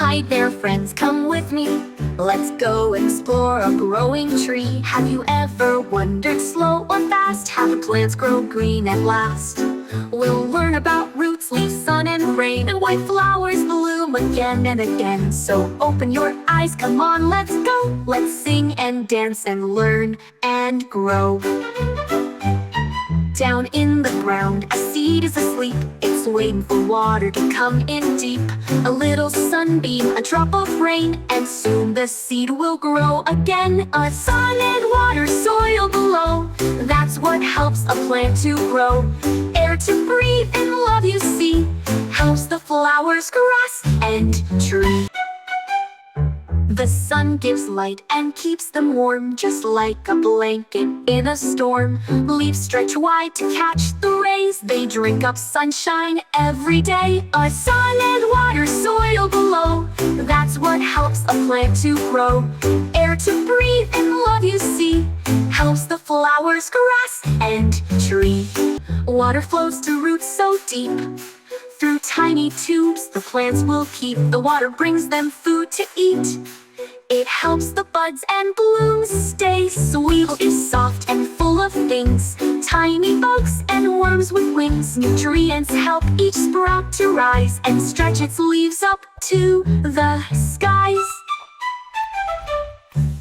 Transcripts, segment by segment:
Hi there friends, come with me. Let's go explore a growing tree. Have you ever wondered, slow or fast, how the plants grow green at last? We'll learn about roots, leaves, sun and rain, and why flowers bloom again and again. So open your eyes, come on, let's go. Let's sing and dance and learn and grow. Down in the ground, a seed is asleep. It's waiting for water to come in deep. A little sunbeam, a drop of rain, and soon the seed will grow again. A sun and water, soil below, that's what helps a plant to grow. Air to breathe and love you see, helps the flowers, grass, and tree. The sun gives light and keeps them warm, just like a blanket in a storm. Leaves stretch wide to catch the rays, they drink up sunshine every day. A sun and water, soil below, that's what helps a plant to grow. Air to breathe and love you see, helps the flowers, grass, and tree. Water flows to roots so deep, through tiny tubes the plants will keep. The water brings them food to eat. It helps the buds and blooms stay sweet. Is soft and full of things, tiny bugs and worms with wings. Nutrients help each sprout to rise and stretch its leaves up to the skies.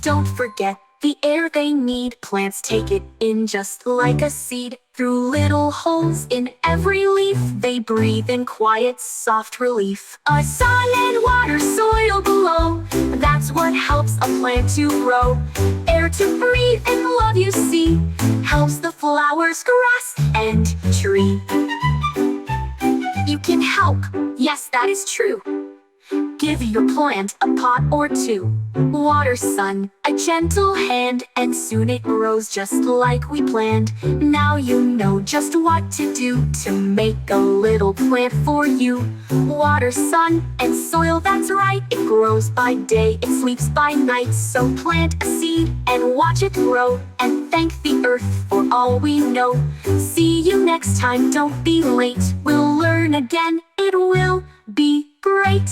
Don't forget the air they need. Plants take it in just like a seed. Through little holes in every leaf, they breathe in quiet, soft relief. A sun and water, soil below, that's what helps a plant to grow. Air to breathe and love you see, helps the flowers, grass, and tree. You can help, yes, that is true. Give your plant a pot or two. Water, sun, a gentle hand, and soon it grows just like we planned. Now you know just what to do to make a little plant for you. Water, sun, and soil, that's right. It grows by day, it sleeps by night. So plant a seed and watch it grow, and thank the earth for all we know. See you next time, don't be late. We'll learn again, it will be great.